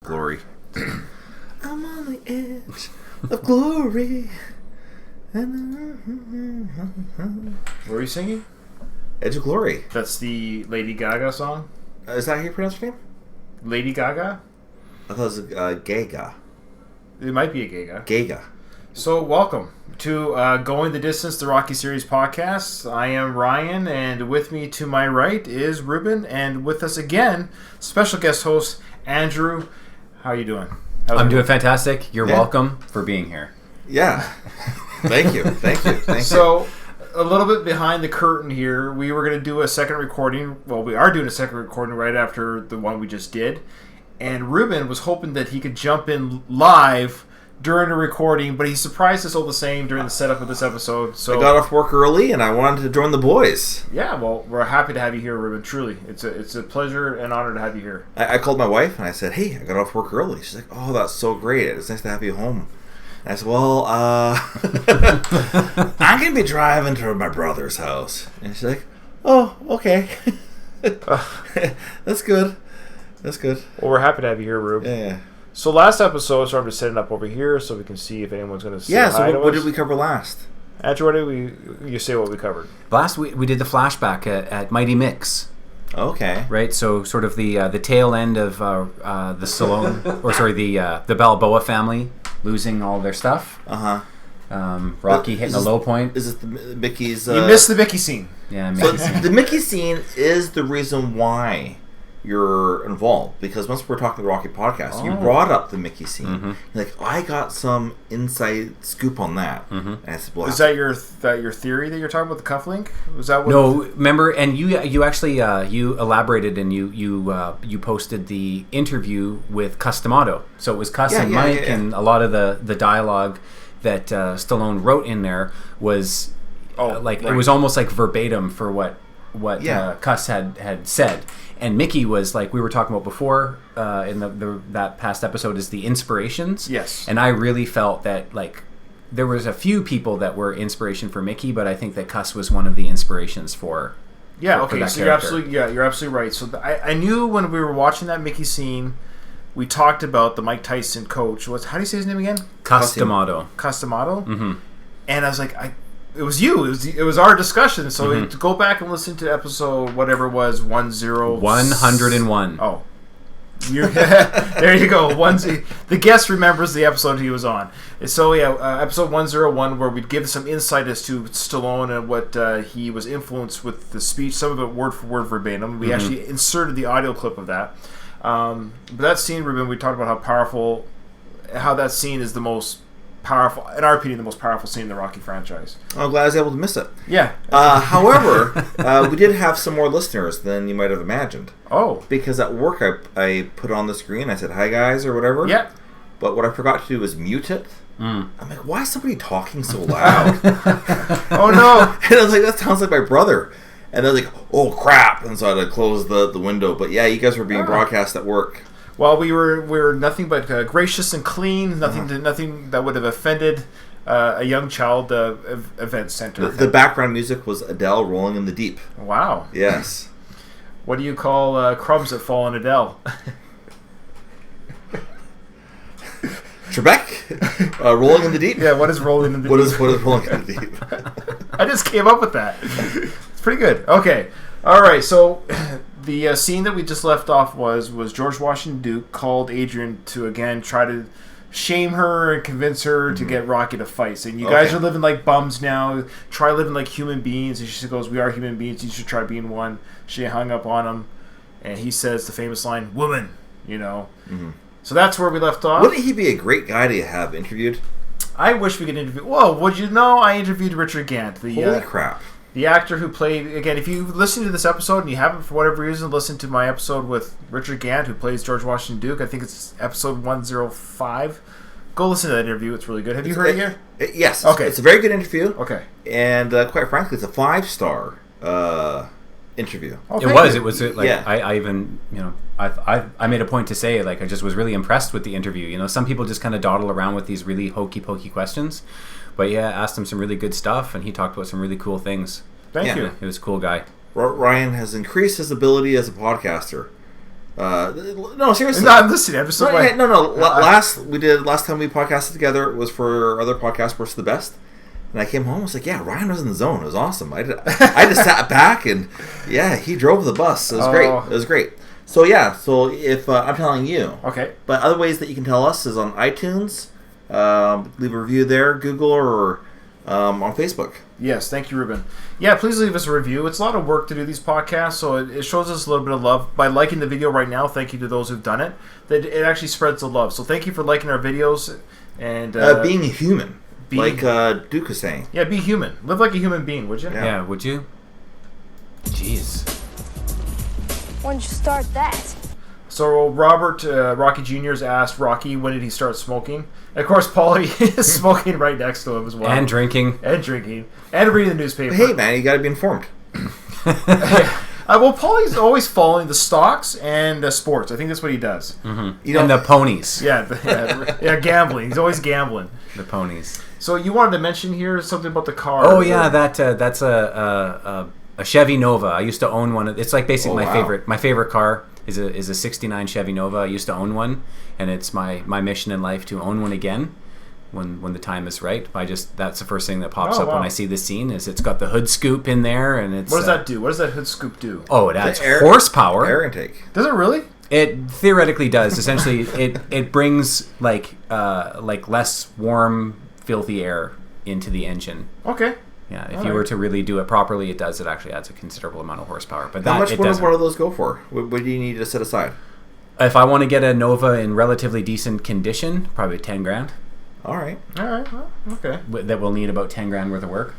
glory. I'm on the edge of glory. What were you singing? Edge of Glory. That's the Lady Gaga song? Is that how you pronounce her name? Lady Gaga? I thought it was Gaga. It might be a Gaga. Gaga. So, welcome to Going the Distance, the Rocky Series podcast. I am Ryan, and with me to my right is Ruben, and with us again, special guest host, Andrew. How are you doing? I'm doing fantastic. You're welcome for being here. Yeah. Thank you. So, a little bit behind the curtain here, we were going to do a second recording. Well, we are doing a second recording right after the one we just did. And Ruben was hoping that he could jump in live during the recording, but he surprised us all the same during the setup of this episode. So I got off work early and I wanted to join the boys. Yeah, well, we're happy to have you here, Ruben. Truly, it's a pleasure and honor to have you here. I called my wife and I said, "Hey, I got off work early." She's like, "Oh, that's so great. It's nice to have you home." And I said, "Well, I'm gonna be driving to my brother's house." And she's like, "Oh, okay, that's good. That's good." Well, we're happy to have you here, Rube. Yeah. So last episode, so I'm just setting up over here so we can see if anyone's going to say yeah. hi So what did we cover last? Andrew, what did you say what we covered? Last we did the flashback at Mighty Mix. Okay. Right. So sort of the tail end of the Stallone, or sorry, the Balboa family losing all their stuff. Rocky hitting a low point. Is it the Mickey's? You missed the Mickey scene. Yeah, Mickey scene. The Mickey scene is the reason why you're involved, because once we're talking the Rocky podcast, you brought up the Mickey scene. Mm-hmm. You're like, I got some inside scoop on that. Mm-hmm. And I said, well, is that your theory that you're talking about, the cufflink? Was that what? No, remember, and you actually you elaborated and you posted the interview with Customato. So it was Cuss and Mike, and a lot of the dialogue that Stallone wrote in there was it was almost like verbatim for what Cuss had said. And Mickey was, like we were talking about before in that past episode, is the inspirations. Yes. And I really felt that, like, there was a few people that were inspiration for Mickey, but I think that Cuss was one of the inspirations for okay, that so character. you're absolutely right. So I knew when we were watching that Mickey scene, we talked about the Mike Tyson coach. How do you say his name again? Customato. Mm-hmm. And I was like, it was you. It was our discussion. So to go back and listen to episode whatever it was 101. Oh, there you go. The guest remembers the episode he was on. So episode 101, where we'd give some insight as to Stallone and what he was influenced with the speech. Some of it word for word verbatim. We actually inserted the audio clip of that. But that scene, Ruben, we talked about how that scene is the most powerful, in our opinion, the most powerful scene in the Rocky franchise. I'm glad I was able to miss it. Yeah. However, we did have some more listeners than you might have imagined. Oh. Because at work I put on the screen, I said, "Hi guys," or whatever. Yeah. But what I forgot to do was mute it. I'm like, why is somebody talking so loud? Oh no. And I was like, that sounds like my brother. And they're like, "Oh crap!" And so I had to close the window. But yeah, you guys were being broadcast at work. Well, we were nothing but gracious and clean. Nothing that would have offended a young child event center. The background music was Adele, "Rolling in the Deep." Wow. Yes. What do you call crumbs that fall on Adele? Trebek, "Rolling in the Deep." Yeah. What is rolling in the deep? What is rolling in the deep? I just came up with that. It's pretty good. Okay. All right. So the scene that we just left off was George Washington Duke called Adrian to again try to shame her and convince her to get Rocky to fight, saying, "You guys are living like bums now. Try living like human beings." And she goes, "We are human beings. You should try being one." She hung up on him, and he says the famous line, "Woman," So that's where we left off. Wouldn't he be a great guy to have interviewed? I wish we could interview. Whoa, would you know? I interviewed Richard Gant. Holy crap. The actor who played, again, if you listen to this episode and you haven't, for whatever reason, listened to my episode with Richard Gant, who plays George Washington Duke, I think it's episode 105. Go listen to that interview. It's really good. Have you heard it yet? Yes. Okay. It's a very good interview. Okay. And quite frankly, it's a 5-star interview. Oh, it was like, yeah. I even, I made a point to say, like, I just was really impressed with the interview. Some people just kind of dawdle around with these really hokey pokey questions, but yeah, asked him some really good stuff, and he talked about some really cool things. Thank you. He was a cool guy. Ryan has increased his ability as a podcaster, No, seriously. No, I'm listening. I'm just like... No. Last time we podcasted together was for our other podcast, Worst of the Best. And I came home, I was like, yeah, Ryan was in the zone. It was awesome. I just sat back and, yeah, he drove the bus. It was great. It was great. So, yeah, if I'm telling you. Okay. But other ways that you can tell us is on iTunes. Leave a review there, Google, or on Facebook. Yes, thank you, Ruben. Yeah, please leave us a review. It's a lot of work to do these podcasts, so it shows us a little bit of love. By liking the video right now, thank you to those who've done it. It actually spreads the love. So thank you for liking our videos. And being human, like Duke is saying. Yeah, be human. Live like a human being, would you? Yeah, would you? Jeez. When did you start that? So Robert, Rocky Jr.'s asked Rocky when did he start smoking. And of course, Paulie is smoking right next to him as well. And drinking. And reading the newspaper. Hey, man, you got to be informed. Well, Paulie's always following the stocks and sports. I think that's what he does. Mm-hmm. And the ponies. Yeah, gambling. He's always gambling. The ponies. So you wanted to mention here something about the car. Oh, yeah, that's a Chevy Nova. I used to own one. It's like basically my favorite car. Is a 69 Chevy Nova. I used to own one, and it's my mission in life to own one again when the time is right. That's the first thing that pops up when I see this scene. Is it's got the hood scoop in there, and it's what does that do? What does that hood scoop do? Oh, it adds horsepower. Air intake. Does it really? It theoretically does. Essentially, it brings like less warm, filthy air into the engine. Okay. Yeah, if you were to really do it properly, it does. It actually adds a considerable amount of horsepower. But how much would one of those go for? What do you need to set aside? If I want to get a Nova in relatively decent condition, probably $10,000. All right. Well, okay. That will need about $10,000 worth of work.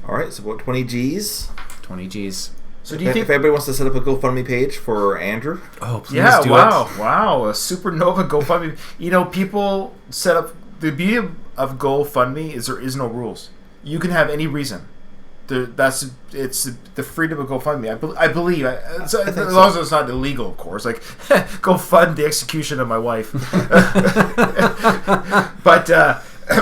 All right, so about 20 G's. 20 G's. So do you think if anybody wants to set up a GoFundMe page for Andrew? Oh, please do it. Wow, a Supernova GoFundMe. You know, people set up. The beauty of GoFundMe is there is no rules. You can have any reason. It's the freedom of GoFundMe. I believe, as long as it's not illegal, of course. Like, go fund the execution of my wife. But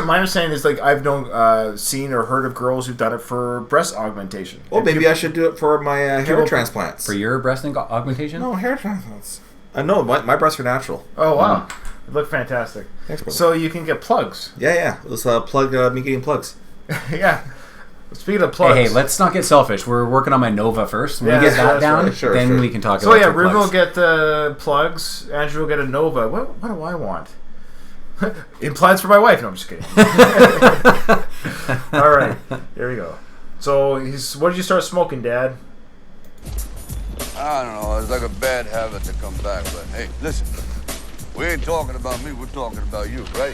my understanding is like I've seen or heard of girls who've done it for breast augmentation. Well, maybe I should do it for my hair transplants. For your breast augmentation? No, hair transplants. No, my breasts are natural. Oh wow, They look fantastic. Thanks, brother. So you can get plugs. Yeah. Let's plug me getting plugs. Yeah. Speaking of plugs, hey, let's not get selfish. We're working on my Nova first. When we get that down, then we can talk about. So yeah, Ruben will get the plugs. Andrew will get a Nova. What do I want? Implants for my wife. No, I'm just kidding. All right, there we go. So what did you start smoking, Dad? I don't know. It's like a bad habit to come back. But hey, listen, we ain't talking about me. We're talking about you, right?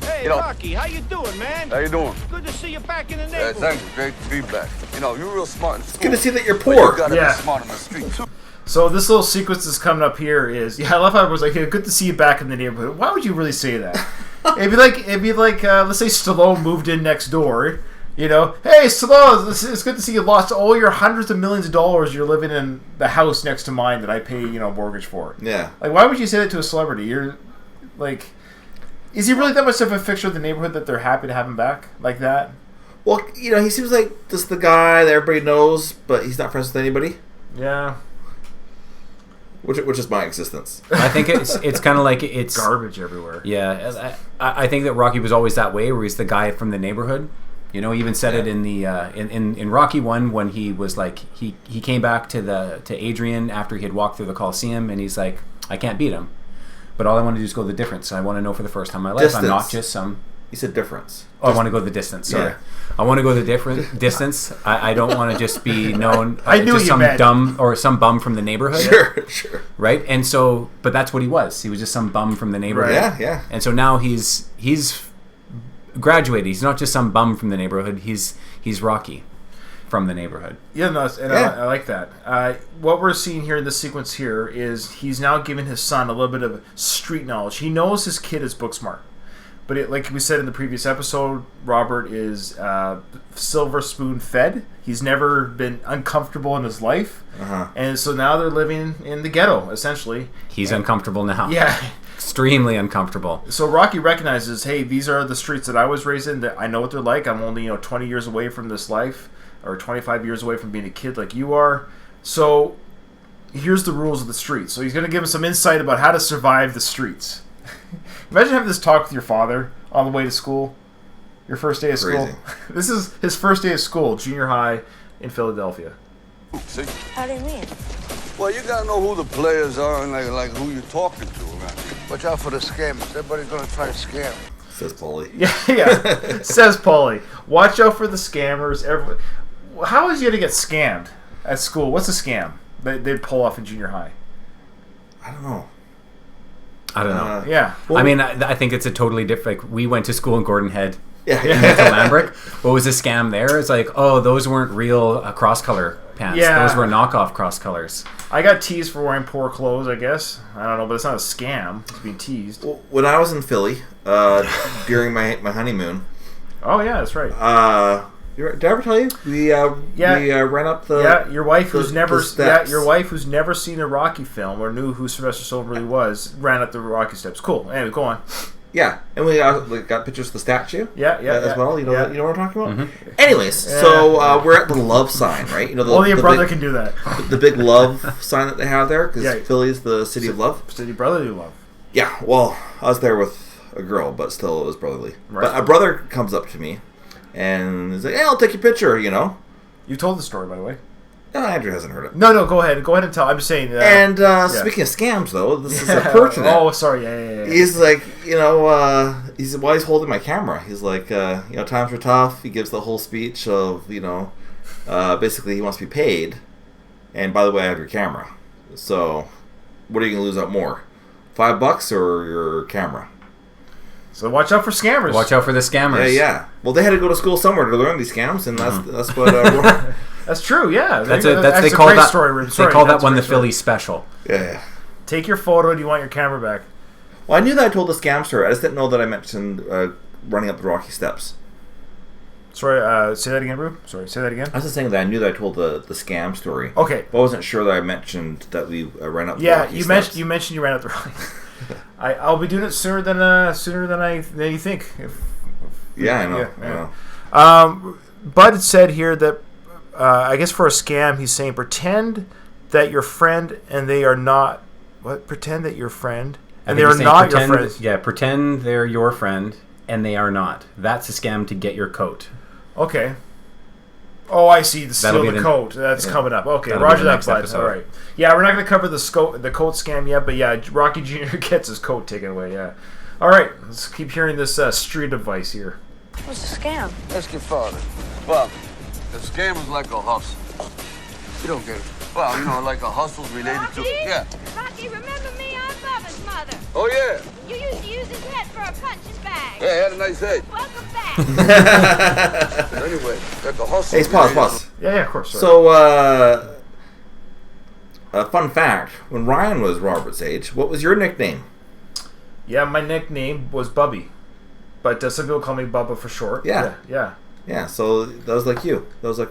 Hey, Rocky, how you doing, man? How you doing? Good to see you back in the neighborhood. Yeah, thanks. Great to be back. You know, you're real smart in school. It's good to see that you're poor. You gotta be smart on the street, too. So this little sequence that's coming up here is, I love how it was like, hey, good to see you back in the neighborhood. Why would you really say that? it'd be like let's say Stallone moved in next door. You know, hey Stallone, it's good to see you lost all your hundreds of millions of dollars. You're living in the house next to mine that I pay, mortgage for. Yeah. Like, why would you say that to a celebrity? You're like, is he really that much of a fixture of the neighborhood that they're happy to have him back like that? Well, he seems like just the guy that everybody knows, but he's not friends with anybody. Yeah. Which is my existence. I think it's kind of like it's garbage everywhere. Yeah, I think that Rocky was always that way, where he's the guy from the neighborhood. He even said it in the in Rocky 1 when he was like he came back to Adrian after he had walked through the Coliseum, and he's like, I can't beat him, but all I want to do is go the difference. I want to know for the first time in my life Distance. I'm not just some. You said difference. Oh, I want to go the distance. Sorry. Yeah. I want to go the different distance. I don't want to just be known just some dumb or some bum from the neighborhood. Sure. Right? And so, but that's what he was. He was just some bum from the neighborhood. Right. Yeah. And so now he's graduated. He's not just some bum from the neighborhood. He's Rocky from the neighborhood. Yeah, no, I like that. What we're seeing here in this sequence here is he's now giving his son a little bit of street knowledge. He knows his kid is book smart. But like we said in the previous episode, Robert is silver spoon fed. He's never been uncomfortable in his life. Uh-huh. And so now they're living in the ghetto, essentially. He's uncomfortable now. Yeah. Extremely uncomfortable. So Rocky recognizes, hey, these are the streets that I was raised in. That I know what they're like. I'm only 20 years away from this life, or 25 years away from being a kid like you are. So here's the rules of the streets. So he's going to give him some insight about how to survive the streets. Imagine having this talk with your father on the way to school. Your first day of school. This is his first day of school, junior high in Philadelphia. See? How do you mean? Well, you gotta know who the players are and like who you're talking to around here. Watch out for the scammers. Everybody's gonna try to scam. Says Paulie. Yeah. Says Paulie. Watch out for the scammers. How is he gonna get scammed at school? What's a scam they'd pull off in junior high? I don't know. Yeah. Well, I mean, I think it's a totally different. Like, we went to school in Gordon Head. Yeah. To Lambrick. What was the scam there? It's like, oh, those weren't real cross-color pants. Yeah. Those were knockoff cross-colors. I got teased for wearing poor clothes, I guess. I don't know, but it's not a scam. It's being teased. Well, when I was in Philly during my honeymoon. Oh, yeah, that's right. Did I ever tell you? We ran up the... Yeah, your wife who's never seen a Rocky film or knew who Sylvester Stallone really was ran up the Rocky steps. Cool. Anyway, go on. Yeah, and we got pictures of the statue. As well. You know what I'm talking about. Mm-hmm. Anyways, so we're at the love sign, right? You know, only your brother can do that. The big love sign that they have there, because Philly's the city of love. City brotherly love. Yeah. Well, I was there with a girl, but still, it was brotherly. Right. But a brother comes up to me, and he's like, "Hey, I'll take your picture." You know. You told the story, by the way. No, Andrew hasn't heard it. No, go ahead and tell. I'm just saying. Speaking of scams, though, this is a pertinent. Oh, sorry. Yeah. He's like, while he's holding my camera, he's like, times were tough. He gives the whole speech of, basically he wants to be paid. And by the way, I have your camera. So, what are you going to lose out more? $5 or your camera? So watch out for scammers. Watch out for the scammers. Yeah. Well, they had to go to school somewhere to learn these scams, and that's what. That's true. Yeah. They call that one the Philly special. Yeah. Take your photo. Do you want your camera back? Well, I knew that I told the scam story. I just didn't know that I mentioned running up the Rocky Steps. Sorry. Say that again, bro. Sorry. Say that again. I was just saying that I knew that I told the scam story. Okay. But I wasn't sure that I mentioned that we ran up the Rocky Steps. You mentioned you ran up the Rocky. I'll be doing it sooner than you think. I know. Yeah. I know. Bud said here that I guess for a scam, he's saying pretend that you're friend and they are not. What? Pretend that you're friend and they are not your friend. Yeah, pretend they're your friend and they are not. That's a scam to get your coat. Okay. Oh, I see. Steal the coat. That's coming up. Okay, That'll roger that, Bud. All right. Yeah, we're not going to cover the coat scam yet, but yeah, Rocky Jr. gets his coat taken away, yeah. All right, let's keep hearing this street advice here. What's a scam? Ask your father. Well, the scam is like a hustle. You don't get it. Well, like a hustle's related Rocky? to... Yeah. Rocky, remember me? I'm Bubba's mother. Oh, yeah. You used to use his head for a punching bag. Yeah, he had a nice head. Welcome back. Anyway, like a hustle... Hey, pause. Yeah, of course. Sorry. So, a fun fact. When Ryan was Robert's age, what was your nickname? Yeah, my nickname was Bubby. But some people call me Bubba for short. Yeah. Yeah, so that was like you. That was like...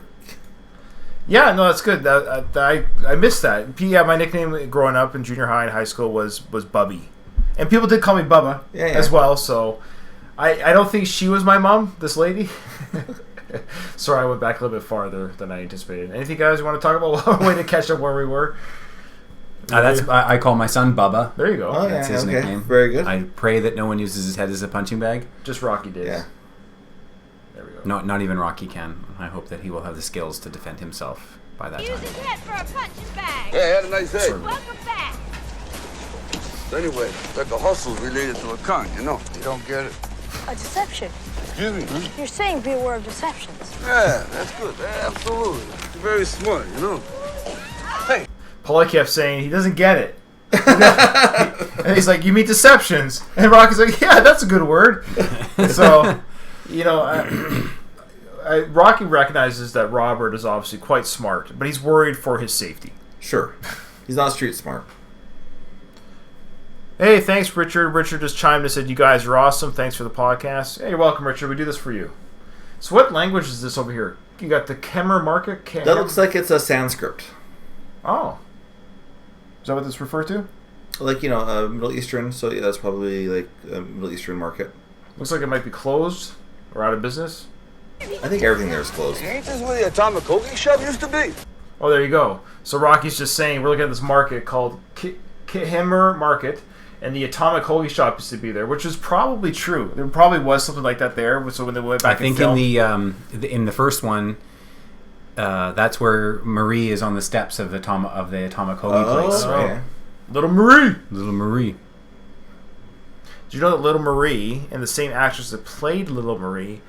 Yeah, no, that's good. I missed that. Yeah, my nickname growing up in junior high and high school was Bubby. And people did call me Bubba as well, so... I don't think she was my mom, this lady. Sorry, I went back a little bit farther than I anticipated. Anything, guys, you want to talk about? A way to catch up where we were? I call my son Bubba. There you go. Oh, That's his nickname. Very good. I pray that no one uses his head as a punching bag. Just Rocky did. Yeah. There we go. Not even Rocky can. I hope that he will have the skills to defend himself by that Use time. his head for a punching bag. Yeah, he had a nice head. Welcome back. Anyway, like a hustle's related to a con, You don't get it. A deception. Excuse me? You're saying be aware of deceptions. Yeah, that's good. Yeah, absolutely. You're very smart, Hey. Paulie kept saying he doesn't get it. And he's like, you mean deceptions? And Rocky's like, yeah, that's a good word. So, Rocky recognizes that Robert is obviously quite smart, but he's worried for his safety. Sure. He's not street smart. Hey, thanks, Richard. Richard just chimed in and said, you guys are awesome. Thanks for the podcast. Hey, you're welcome, Richard. We do this for you. So what language is this over here? You got the Khmer market? That looks like it's a Sanskrit. Oh. Is that what this referred to? Like, Middle Eastern. So, yeah, that's probably like a Middle Eastern market. Looks like it might be closed or out of business. I think everything there is closed. Ain't this where the atomic cookie shop used to be? Oh, there you go. So Rocky's just saying, we're looking at this market called Kithammer Market, and the Atomic Holy Shop used to be there, which is probably true. There probably was something like that there. So when they went back, I think in the first one, that's where Marie is on the steps of the Atomic Holy place. Right? Yeah. Little Marie. Do you know that Little Marie, and the same actress that played Little Marie,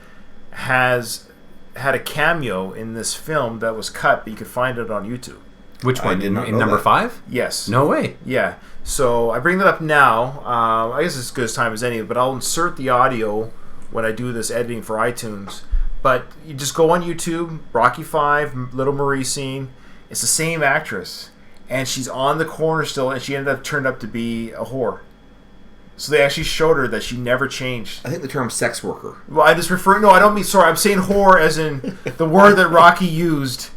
has had a cameo in this film that was cut, but you could find it on YouTube. Which one? In number 5? Yes. No way. Yeah. So I bring that up now. I guess it's as good as time as any, but I'll insert the audio when I do this editing for iTunes. But you just go on YouTube, Rocky 5, Little Marie scene. It's the same actress. And she's on the corner still, and she turned up to be a whore. So they actually showed her that she never changed. I think the term sex worker. Well, I just refer... No, I don't mean... Sorry, I'm saying whore as in the word that Rocky used...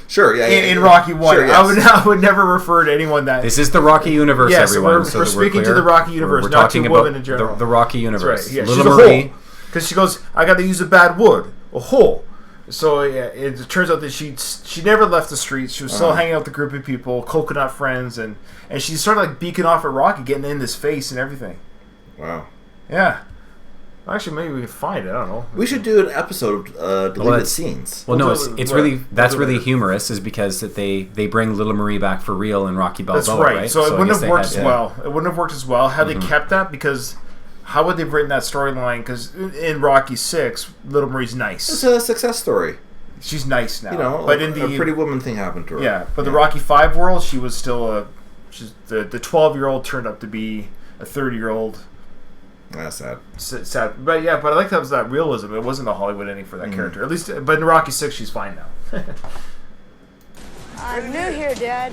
Sure, yeah. In Rocky 1. Sure, yes. I would never refer to anyone that... This is the Rocky universe, everyone. We're speaking to the Rocky universe, we're not talking to about women in general. the Rocky universe. That's right, yeah. Little Marie... Because she goes, I got to use a bad word. A hole. So yeah, it turns out that she never left the streets. She was still hanging out with a group of people, coconut friends, and she started like beaking off at Rocky, getting in his face and everything. Wow. Yeah. Actually, maybe we can find it. I don't know. We should do an episode of deleted scenes. Well, no, it's really really humorous, is because that they bring Little Marie back for real in Rocky Balboa. That's right. So it wouldn't have worked as well. Yeah. It wouldn't have worked as well had they kept that, because how would they have written that storyline? Because in Rocky 6, Little Marie's nice. It's a success story. She's nice now. You know, but in the Pretty Woman thing happened to her. Yeah, but the Rocky 5 world, she was still the 12-year-old turned up to be a 30-year-old. That's sad. Sad, but yeah, but I like that realism. It wasn't a Hollywood ending for that character, at least. But in Rocky 6, she's fine now. I'm new here, Dad.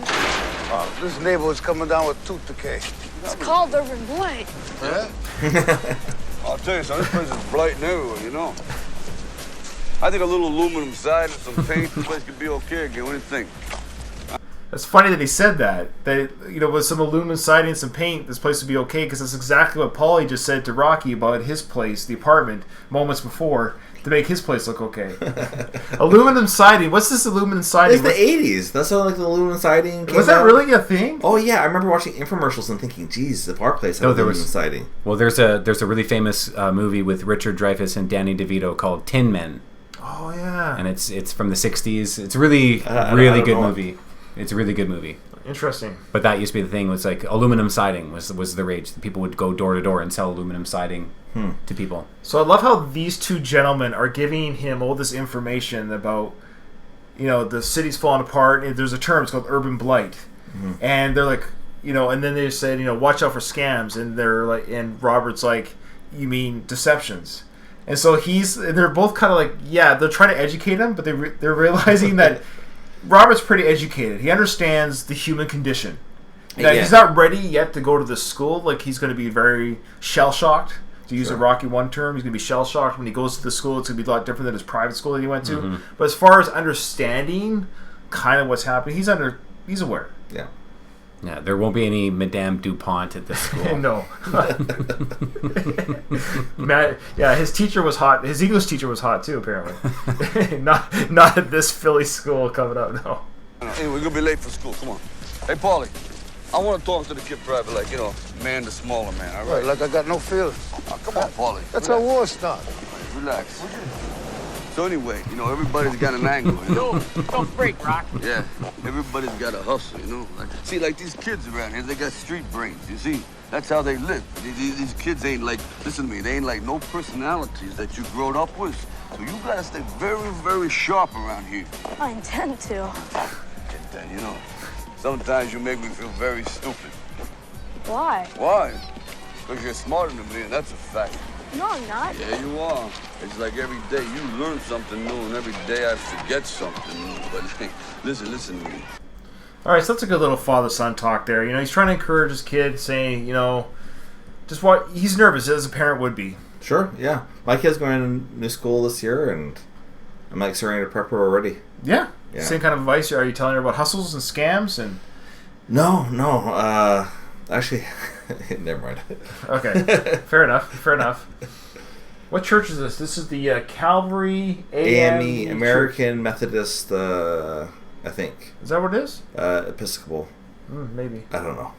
This neighborhood's coming down with tooth decay. It's called Urban Blight. Yeah? I'll tell you something, this place is blighting everywhere, you know. I think a little aluminum siding and some paint, this place could be okay again. What do you think? It's funny that he said that. That, you know, with some aluminum siding and some paint, this place would be okay, because that's exactly what Paulie just said to Rocky about his place, the apartment, moments before, to make his place look okay. Aluminum siding. What's this aluminum siding? It's the 80s. That's how like the aluminum siding came Was that out. really a thing? Oh yeah, I remember watching infomercials and thinking, "Geez, if our place had aluminum siding." Well, there's a really famous movie with Richard Dreyfuss and Danny DeVito called Tin Men. Oh yeah. And it's from the 60s. It's a really good movie. It's a really good movie. Interesting. But that used to be the thing. Was like aluminum siding was the rage. People would go door to door and sell aluminum siding to people. So I love how these two gentlemen are giving him all this information about, you know, the city's falling apart. There's a term, it's called urban blight, and they're like, you know, and then they said, you know, watch out for scams, and they're like, and Robert's like, you mean deceptions? And so they're both kind of like, yeah, they're trying to educate him, but they're realizing that Robert's pretty educated. He understands the human condition. Now, he's not ready yet to go to the school. Like, he's going to be very shell-shocked, to use a Rocky 1 term. He's going to be shell-shocked when he goes to the school. It's going to be a lot different than his private school that he went to. But as far as understanding kind of what's happening, he's aware. Yeah. Yeah, there won't be any Madame DuPont at this school. No. Matt, yeah, his teacher was hot. His English teacher was hot too, apparently. not at this Philly school coming up, no. Hey, we're going to be late for school. Come on. Hey, Paulie, I want to talk to the kid private, like, you know, man to smaller man, all right? Like I got no feelings. Oh, come on, Paulie. That's how war starts. Relax. So anyway, you know, everybody's got an angle, you know? Don't freak, Rock. Yeah, everybody's got a hustle, you know? Like these kids around here, they got street brains, you see? That's how they live. These kids ain't like, listen to me, they ain't like no personalities that you growed up with. So you gotta stay very, very sharp around here. I intend to. And then, you know, sometimes you make me feel very stupid. Why? Why? Because you're smarter than me, and that's a fact. No, I'm not. Yeah, you are. It's like every day you learn something new, and every day I forget something new. But hey, listen to me. All right, so that's a good little father-son talk there. You know, he's trying to encourage his kid, saying, you know, just what he's nervous as a parent would be. Sure, yeah. My kid's going to new school this year, and I'm like starting to prep her already. Yeah. Same kind of advice. Are you telling her about hustles and scams and? No. Actually, never mind. Okay, fair enough. What church is this? This is the Calvary AME, American Methodist I think. Is that what it is? Episcopal. Maybe. I don't know.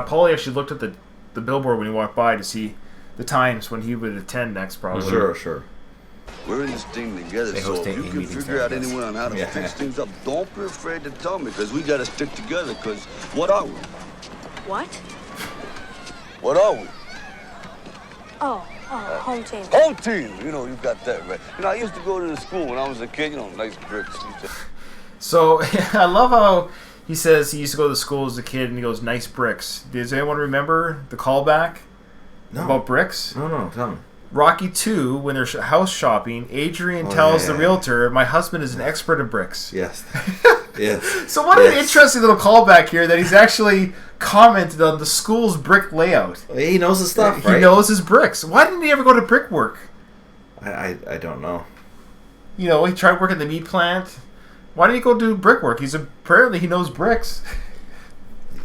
Paulie actually looked at the billboard when he walked by to see the times when he would attend next, probably. Sure. We're in this thing together, They so host if you AA can meetings figure out there, I guess. anyone on how to fix things up, don't be afraid to tell me, because we got to stick together, because what are we? What? What are we? Oh, home team. Home team. You know, you got that right. You know, I used to go to the school when I was a kid, you know, nice bricks. So, I love how he says he used to go to school as a kid, and he goes, nice bricks. Does anyone remember the callback about bricks? No, tell me. Rocky 2, when they're house shopping, Adrian tells the realtor, my husband is an expert at bricks. Yes. Yes. So what an interesting little callback here that he's actually commented on the school's brick layout. He knows his stuff, right? He knows his bricks. Why didn't he ever go to brickwork? I don't know. You know, he tried working the meat plant. Why didn't he go do brickwork? Apparently he knows bricks.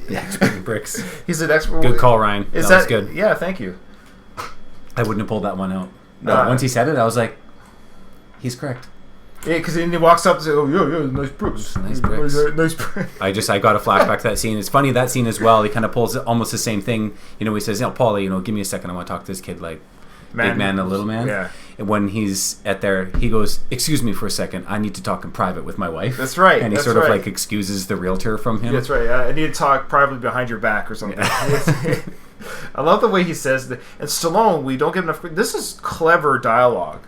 Yeah, expert in bricks. He's an expert. Good call, Ryan. That was good. Yeah, thank you. I wouldn't have pulled that one out. No, once he said it, I was like, he's correct. Yeah, because then he walks up and says, "Oh, yeah, nice bricks, nice bricks, nice bricks." I got a flashback to that scene. It's funny that scene as well. He kind of pulls almost the same thing. You know, he says, Paulie, give me a second. I want to talk to this kid like big man and little man." Yeah. And when he's at there, he goes, "Excuse me for a second. I need to talk in private with my wife." That's right. And he that's sort of right. like excuses the realtor from him. That's right. I need to talk privately behind your back or something. Yeah. I love the way he says that. And Stallone, we don't get enough. This is clever dialogue.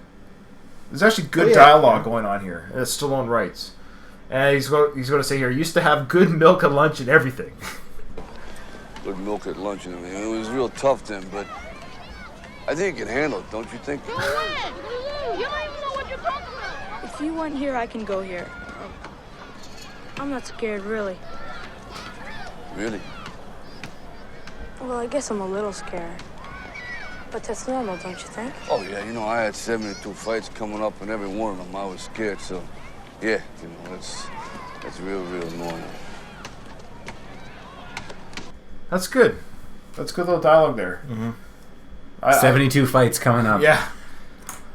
There's actually good dialogue going on here, as Stallone writes. And he's going to say here, used to have good milk at lunch and everything. Good milk at lunch and everything. It was real tough then, but I think you can handle it, don't you think? Go ahead. You don't even know what you're talking about. If you want here, I can go here. I'm not scared, really. Really? Well, I guess I'm a little scared. But that's normal, don't you think? Oh, yeah, I had 72 fights coming up, and every one of them I was scared, so, yeah, that's real, real normal. That's good. That's good little dialogue there. Mm-hmm. 72 fights coming up. Yeah.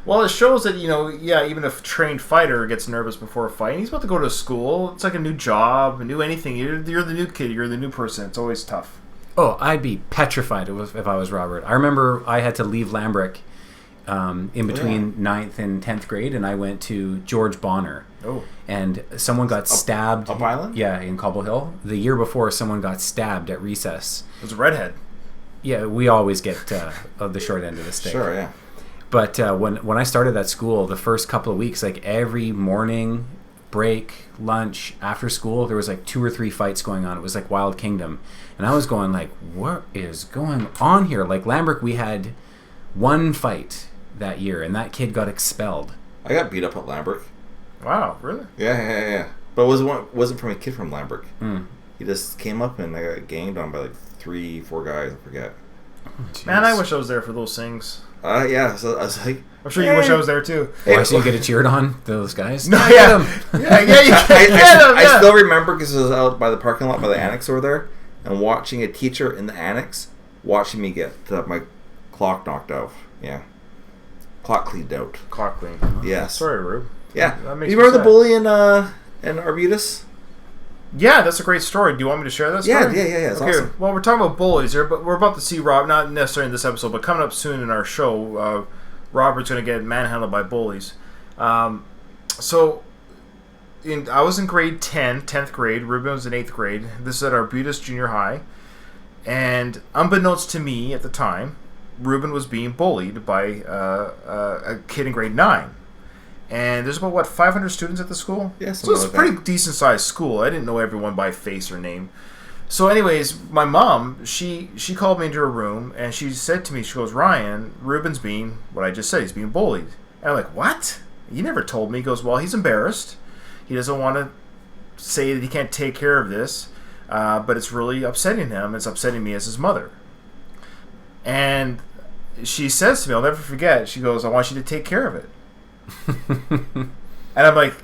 Well, it shows that, even a trained fighter gets nervous before a fight. He's about to go to school. It's like a new job, a new anything. You're the new kid. You're the new person. It's always tough. Oh, I'd be petrified if I was Robert. I remember I had to leave Lambrick in between 9th and 10th grade, and I went to George Bonner. Oh. And someone got stabbed. Up Island? Yeah, in Cobble Hill. The year before, someone got stabbed at recess. It was a redhead. Yeah, we always get the short end of the stick. Sure, yeah. But when I started that school, the first couple of weeks, like every morning, break, lunch, after school, there was like 2 or 3 fights going on. It was like Wild Kingdom. And I was going like, what is going on here? Like Lambrick, we had 1 fight that year, and that kid got expelled. I got beat up at Lambrick. Wow, really? Yeah. But it wasn't from a kid from Lambrick. He just came up and I got ganged on by like 3-4 guys, I forget. Man, I wish I was there for those things. Yeah, so I was like... I'm sure you wish I was there too. Why so you get it cheered on, those guys? No, yeah. You can get them. I still remember because I was out by the parking lot by the annex over there and watching a teacher in the annex watching me get my clock knocked out. Yeah. Clock cleaned out. Clock cleaned. Yes. Sorry, Rube. Yeah. That makes you remember the bully in Arbutus? Yeah, that's a great story. Do you want me to share that story? Yeah. It's awesome. Well, we're talking about bullies here, but we're about to see Rob, not necessarily in this episode, but coming up soon in our show, Robert's going to get manhandled by bullies. I was in grade 10, 10th grade. Ruben was in 8th grade. This is at Arbutus Junior High. And unbeknownst to me at the time, Ruben was being bullied by a kid in grade 9. And there's about, 500 students at the school? Yeah, so it's a pretty decent-sized school. I didn't know everyone by face or name. So anyways, my mom, she called me into her room, and she said to me, she goes, Ryan, Ruben's being, what I just said, he's being bullied. And I'm like, what? You never told me. He goes, well, he's embarrassed. He doesn't want to say that he can't take care of this, but it's really upsetting him. It's upsetting me as his mother. And she says to me, I'll never forget, she goes, I want you to take care of it. And I'm like,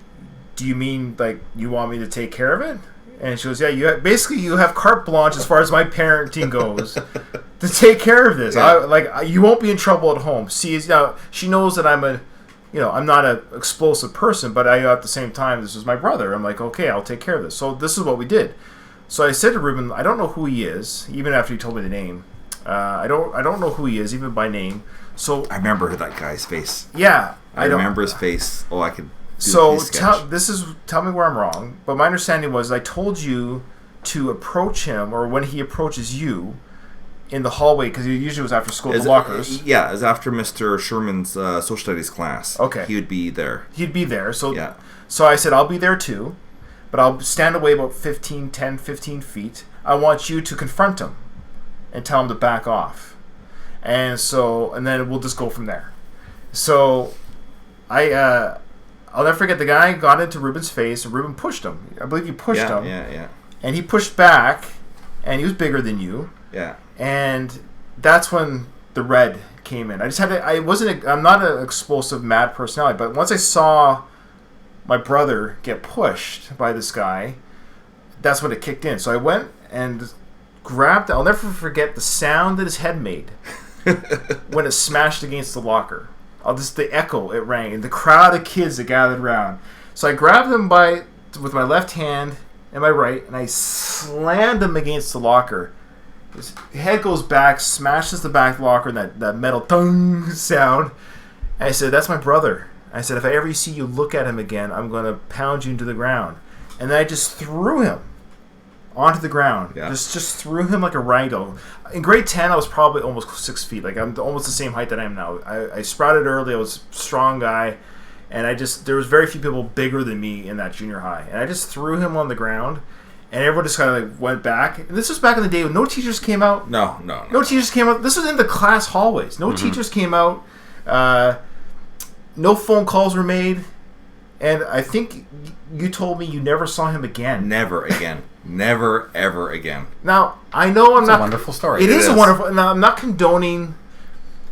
do you mean, like, you want me to take care of it? And she goes, yeah, you have carte blanche as far as my parenting goes to take care of this. Yeah. You won't be in trouble at home. She knows that I'm a I'm not an explosive person, but at the same time, this is my brother. I'm like, okay, I'll take care of this. So this is what we did. So I said to Ruben, I don't know who he is, even after he told me the name. I don't know who he is, even by name. So I remember that guy's face. Yeah, I remember his face. Oh, I could. So tell me where I'm wrong. But my understanding was I told you to approach him, or when he approaches you, in the hallway, because he usually was after school in the lockers. Yeah, it was after Mr. Sherman's social studies class. Okay. He would be there. He'd be there. So yeah. So I said, I'll be there too, but I'll stand away about 15 feet. I want you to confront him and tell him to back off. And then we'll just go from there. So I'll never forget, the guy got into Ruben's face, and Ruben pushed him. I believe you pushed him. Yeah. And he pushed back, and he was bigger than you. Yeah. And that's when the red came in. I just had to, I'm not an explosive, mad personality, but once I saw my brother get pushed by this guy, that's when it kicked in. So I went and grabbed, I'll never forget the sound that his head made when it smashed against the locker. The echo it rang, and the crowd of kids that gathered around. So I grabbed him with my left hand and my right, and I slammed him against the locker. His head goes back, smashes the back locker, and that metal tung sound. And I said, that's my brother. I said, if I ever see you look at him again, I'm going to pound you into the ground. And then I just threw him onto the ground. Yeah. Just threw him like a rhino. In grade 10, I was probably almost 6 feet. Like, I'm almost the same height that I am now. I sprouted early. I was a strong guy. And there was very few people bigger than me in that junior high. And I just threw him on the ground. And everyone just kind of went back. And this was back in the day when no teachers came out. No. No teachers came out. This was in the class hallways. No teachers came out. No phone calls were made. And I think you told me you never saw him again. Never again. Never, ever again. Now, I know I'm not... It's a wonderful story. It is a wonderful... Now, I'm not condoning...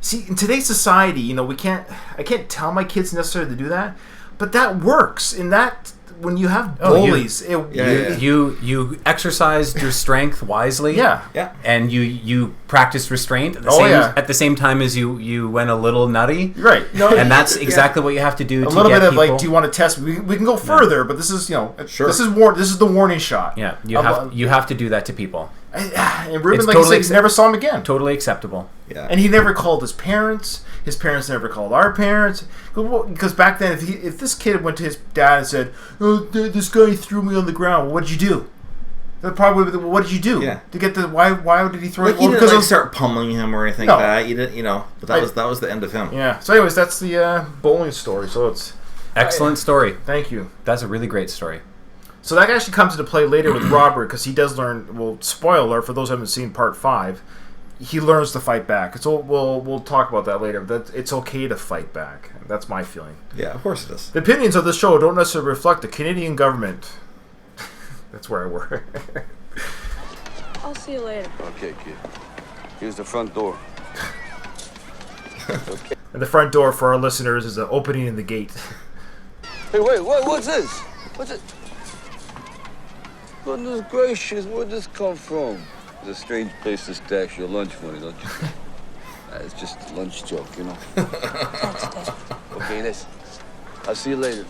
See, in today's society, I can't tell my kids necessarily to do that. But that works. In that... When you have bullies, you exercised your strength wisely, and you practiced restraint at the same time as you went a little nutty, right? No, and that's exactly what you have to do. A little bit of like, do you want to test? We can go further, but this is sure. This is the warning shot. Yeah, you have to do that to people. And Ruben, like totally I said, never saw him again. Totally acceptable. Yeah, and he never called his parents. His parents never called our parents, because back then, if this kid went to his dad and said, "Oh, this guy threw me on the ground," what did you do? That probably would be, what did you do? Yeah. To get the why did he throw? Like, you didn't start pummeling him or anything like that. You didn't, but that was the end of him. Yeah. So, anyways, that's the bowling story. So it's excellent story. Thank you. That's a really great story. So that actually comes into play later with Robert, because he does learn. Well, spoiler alert for those who haven't seen Part 5. He learns to fight back. So we'll talk about that later. That it's okay to fight back. That's my feeling. Yeah, of course it is. The opinions of the show don't necessarily reflect the Canadian government. That's where I work. I'll see you later. Okay, kid. Here's the front door. Okay. And the front door for our listeners is an opening in the gate. Hey, wait, what's this? What's it? Goodness gracious, where'd this come from? It's a strange place to stash your lunch money, don't you? It's just a lunch joke, Thanks, Dad. Okay, listen. I'll see you later.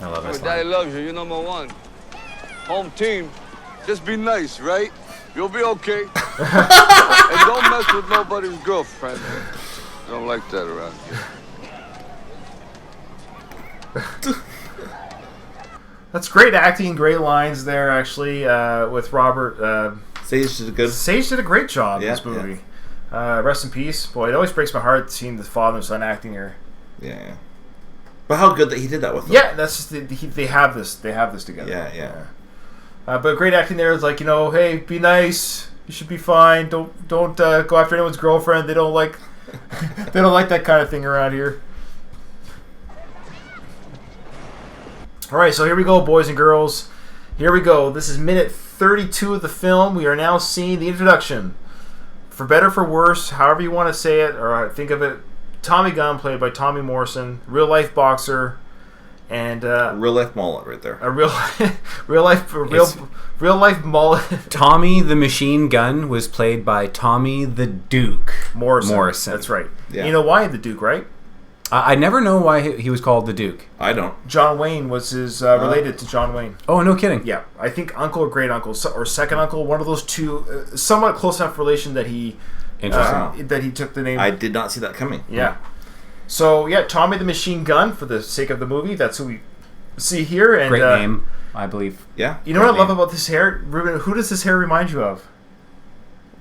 I love this Daddy loves you. You're number one. Home team. Just be nice, right? You'll be okay. And don't mess with nobody's girlfriend. I don't like that around here. That's great acting, great lines there, actually, with Robert. Sage did a great job in this movie. Yeah. Rest in peace. Boy, it always breaks my heart seeing the father and son acting here. Yeah. But how good that he did that with them. Yeah, that's just they have this together. Yeah. But great acting there is like, hey, be nice. You should be fine. Don't go after anyone's girlfriend. They don't like that kind of thing around here. All right, so here we go, boys and girls. Here we go. This is minute 32 of the film. We are now seeing the introduction. For better, for worse, however you want to say it or think of it, Tommy Gunn, played by Tommy Morrison, real life boxer, and real life mullet right there. A real life mullet. Tommy the Machine Gun was played by Tommy the Duke Morrison. That's right. Yeah. You know why the Duke, right? I never know why he was called the Duke. I don't. John Wayne was his related to John Wayne. Oh, no kidding. Yeah, I think uncle or great uncle or second uncle, one of those two, somewhat close enough relation that he took the name. I did not see that coming. Yeah. So yeah, Tommy the Machine Gun, for the sake of the movie, that's who we see here. And great name, I believe. Yeah. You know what I love about this hair, Ruben? Who does this hair remind you of?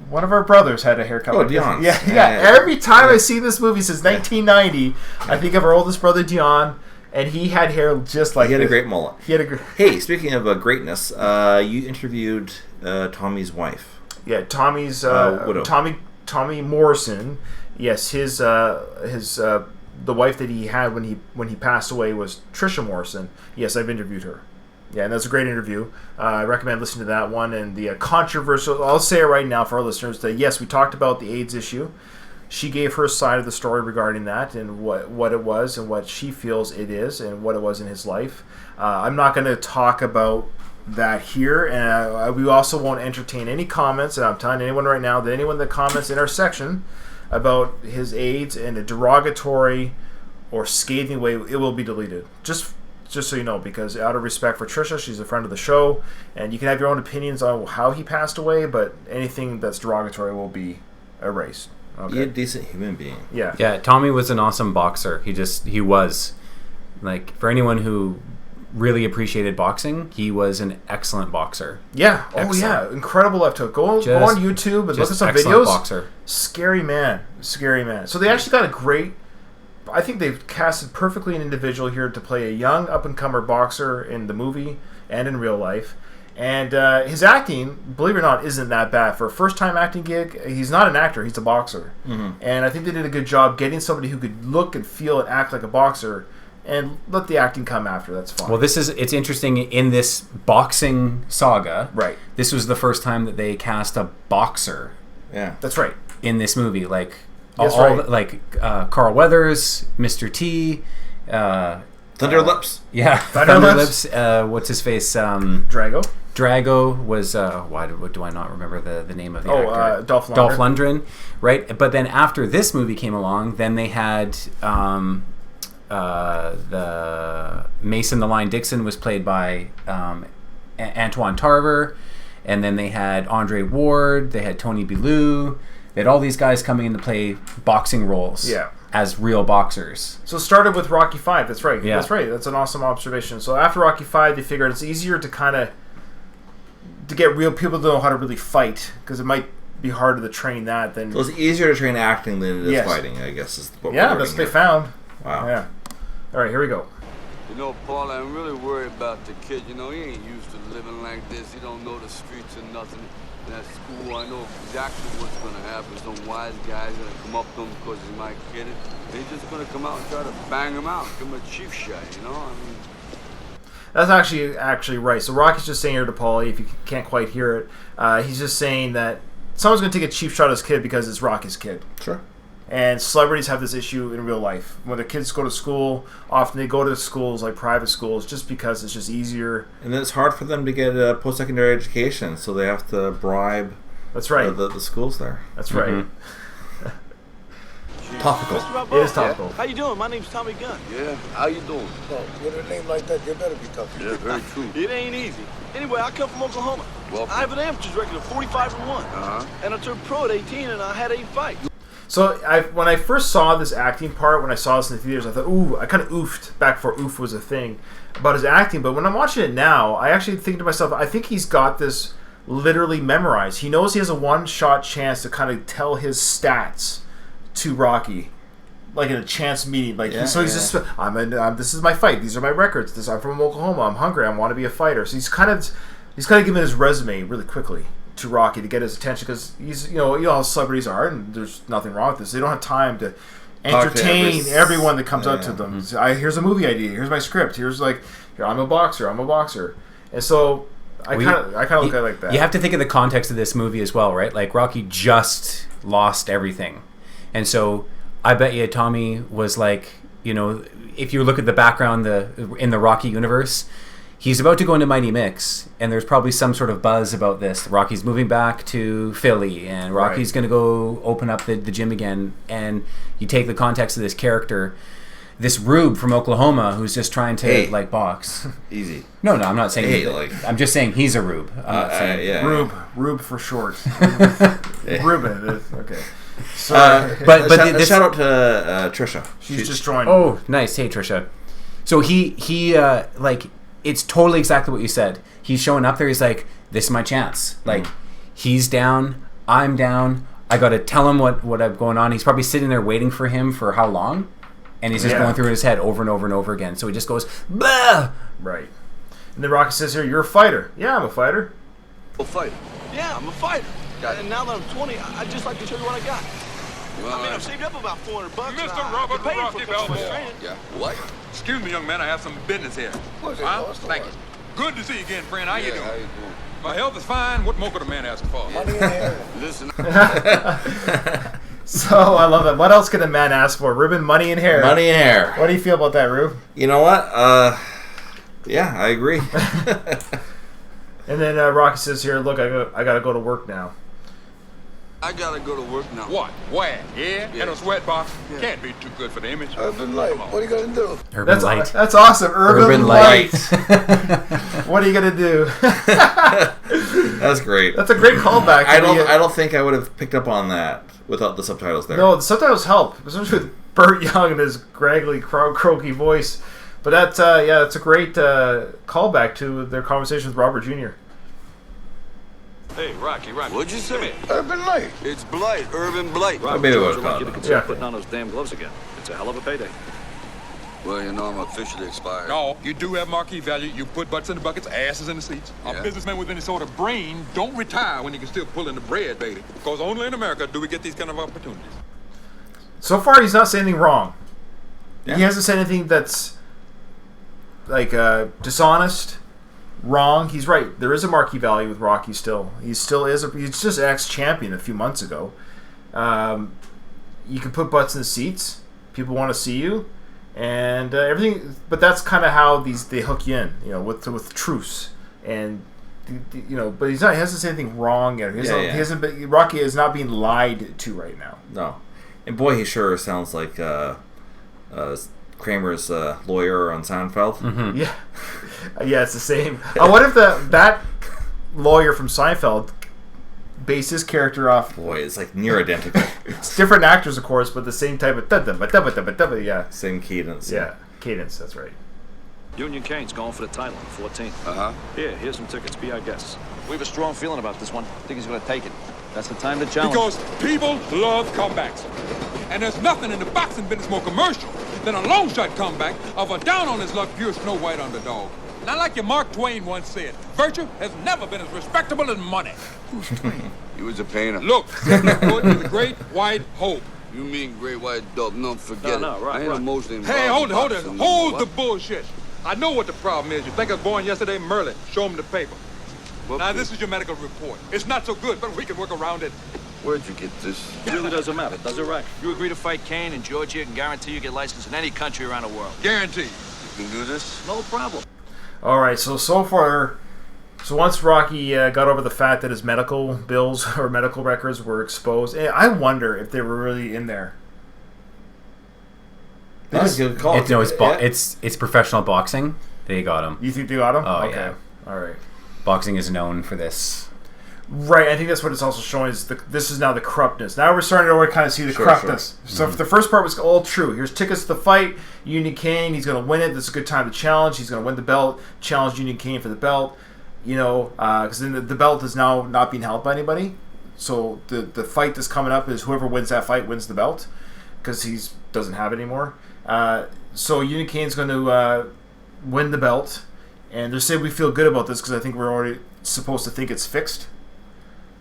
One of our brothers had a haircut. Oh, Dion. Yeah. Every time I see this movie since 1990, I think of our oldest brother Dion, and he had hair just like. He had a great mullet. Hey, speaking of greatness, you interviewed Tommy's wife. Yeah, Tommy's widow. Tommy Morrison. Yes, his the wife that he had when he passed away was Trisha Morrison. Yes, I've interviewed her. Yeah, and that's a great interview. I recommend listening to that one. And the controversial, I'll say it right now for our listeners, that yes, we talked about the AIDS issue. She gave her side of the story regarding that and what it was and what she feels it is and what it was in his life. I'm not going to talk about that here, and we also won't entertain any comments. And I'm telling anyone right now that anyone that comments in our section about his AIDS in a derogatory or scathing way, it will be deleted. Just so you know, because out of respect for Trisha, she's a friend of the show, and you can have your own opinions on how he passed away, but anything that's derogatory will be erased. Okay? You're a decent human being. Yeah. Yeah, Tommy was an awesome boxer. He was. Like, for anyone who really appreciated boxing, he was an excellent boxer. Yeah. Excellent. Oh, yeah. Incredible left hook. Go on YouTube and look at some videos. Boxer. Scary man. So they actually got a great... I think they've casted perfectly an individual here to play a young up-and-comer boxer in the movie and in real life. And his acting, believe it or not, isn't that bad. For a first-time acting gig, he's not an actor, he's a boxer. Mm-hmm. And I think they did a good job getting somebody who could look and feel and act like a boxer and let the acting come after. That's fine. Well, it's interesting in this boxing saga. Right. This was the first time that they cast a boxer. Yeah. That's right. In this movie. Like... That's all right. Like Carl Weathers, Mr. T, Thunderlips. Yeah, Thunderlips. What's his face? Drago was. Why do I not remember the name of the actor? Dolph Lundgren. Dolph Lundgren, right? But then after this movie came along, then they had the Mason the Lion Dixon was played by Antoine Tarver, and then they had Andre Ward. They had Tony Bellew. They had all these guys coming in to play boxing roles as real boxers. So it started with Rocky V. That's right. Yeah. That's right. That's an awesome observation. So after Rocky V, they figured it's easier to get real people to know how to really fight, because it might be harder to train that than... So it's easier to train acting than it is fighting, I guess. Is what that's what they found. Wow. Yeah. All right, here we go. You know, Paul, I'm really worried about the kid. You know, he ain't used to living like this. He don't know the streets or nothing. In that school, I know exactly what's going to happen. Some wise guy's going to come up to him because he might get it. They're just going to come out and try to bang him out, give him a chief shot, you know? I mean... That's actually right. So Rocky's just saying here to Paulie, if you can't quite hear it, he's just saying that someone's going to take a cheap shot at his kid because it's Rocky's kid. Sure. And celebrities have this issue in real life. When their kids go to school, often they go to schools like private schools just because it's just easier. And it's hard for them to get a post-secondary education, so they have to bribe That's right. the schools there. That's right. Mm-hmm. Topical. It is topical. How you doing? My name's Tommy Gunn. Yeah, how you doing? Well, with a name like that, you better be tough. Yeah, very true. It ain't easy. Anyway, I come from Oklahoma. Well, I have an amateur's record of 45-1. And I turned pro at 18, and I had 8 fights. So when I first saw this acting part, when I saw this in the theaters, I thought, ooh, I kind of oofed back before oof was a thing about his acting. But when I'm watching it now, I actually think to myself, I think he's got this literally memorized. He knows he has a one-shot chance to kind of tell his stats to Rocky, like in a chance meeting. Like this is my fight. These are my records. I'm from Oklahoma. I'm hungry. I want to be a fighter. So he's kind of giving his resume really quickly to Rocky to get his attention, because he's you know how celebrities are, and there's nothing wrong with this. They don't have time to entertain everyone that comes up to them. Mm-hmm. Here's a movie idea. Here's my script. Here's I'm a boxer. And so I kind of look at it like that. You have to think of the context of this movie as well, right? Like Rocky just lost everything, and so I bet you Tommy was like, if you look at the background in the Rocky universe. He's about to go into Mighty Mix, and there's probably some sort of buzz about this. Rocky's moving back to Philly, and Rocky's going to go open up the gym again. And you take the context of this character, this rube from Oklahoma who's just trying to like box. Easy. No, I'm not saying. I'm just saying he's a rube. I'm not saying Rube for short. Ruben. Okay. So, but shout out to Trisha. She's just joined. Oh, nice. Hey, Trisha. So he like, it's totally exactly what you said. He's showing up there. He's like, this is my chance. Like, he's down. I'm down. I got to tell him what I'm going on. He's probably sitting there waiting for him for how long? And he's just going through in his head over and over and over again. So he just goes, blah! Right. And then Rocky says here, you're a fighter. Yeah, I'm a fighter. A fighter? Yeah, I'm a fighter. And now that I'm 20, I'd just like to show you what I got. Well, I mean, I've saved up about $400. Mr. Robert Rocky Balboa. Yeah. What? Excuse me, young man. I have some business here. What's it? Thank you. Good to see you again, friend. How you doing? How you doing? My health is fine. What more could a man ask for? Money in there. Listen. So, I love that. What else can a man ask for? Ribbon, money, and hair. Money and hair. What do you feel about that, Rube? You know what? Yeah, I agree. And then Rocky says here, look, I got to go to work now. I gotta go to work now. What? Where? Yeah? In a sweat box? Can't be too good for the image. Urban Light. What are you gonna do? Urban Light. That's awesome. Urban Light. Light. What are you gonna do? That's great. That's a great callback. I don't think I would have picked up on that without the subtitles there. No, the subtitles help, especially with Burt Young and his graggly, croaky voice. But that's a great callback to their conversation with Robert Jr. Hey, Rocky. What'd you say? Urban Light. It's Blight, Urban Blight. Maybe it was I'd like you to called. consider Yeah. putting on those damn gloves again. It's a hell of a payday. Well, you know I'm officially expired. No, you do have marquee value. You put butts in the buckets, asses in the seats. Yeah. A businessman with any sort of brain don't retire when you can still pull in the bread, baby. Because only in America do we get these kind of opportunities. So far, he's not saying anything wrong. Yeah. He hasn't said anything that's like dishonest, wrong. He's right. There is a marquee value with Rocky still. He still is. He's just ex-champion a few months ago. You can put butts in the seats. People want to see you, and everything. But that's kind of how they hook you in, with truce and. But he hasn't said anything wrong yet. He hasn't been, Rocky is not being lied to right now. No, and boy, he sure sounds like Kramer's lawyer on Seinfeld. Mm-hmm. Yeah, it's the same. What if that lawyer from Seinfeld based his character off? Boy, it's like near identical. It's different actors, of course, but the same type of yeah. Same cadence. Yeah, cadence. That's right. Union Kane's going for the title on 14th. Uh-huh. Here, here's some tickets. Be our guests. We have a strong feeling about this one. I think he's going to take it. That's the time to challenge. Because people love comebacks. And there's nothing in the boxing business more commercial than a long shot comeback of a down on his luck pure Snow White underdog. Not like your Mark Twain once said, virtue has never been as respectable as money. Who's Twain? He was a painter. Look, Good is the great white hope. You mean great white dog? No, forget No, it. right, I ain't right. emotionally Hey, involved hold in it. boxing. Hold What? the bullshit. I know what the problem is. You think I was born yesterday? Merlin, show him the paper. What Now, paper? this is your medical report. It's not so good, but we can work around it. Where'd you get this? It really doesn't matter, does it, Rack? You agree to fight Kane in Georgia and guarantee you get licensed in any country around the world. Guaranteed. You can do this? No problem. All right. So far, once Rocky got over the fact that his medical bills or medical records were exposed, I wonder if they were really in there. That's a good call. It's professional boxing. They got him. You think they got him? Oh, okay. yeah. All right. Boxing is known for this. Right, I think that's what it's also showing is this is now the corruptness. Now we're starting to already kind of see the corruptness. Sure. So if the first part was all true. Here's tickets to the fight. Union Kane, he's going to win it. This is a good time to challenge. He's going to win the belt. Challenge Union Kane for the belt. Because then the belt is now not being held by anybody. So the fight that's coming up is whoever wins that fight wins the belt because he doesn't have it anymore. So Union Kane's going to win the belt. And they're saying we feel good about this because I think we're already supposed to think it's fixed.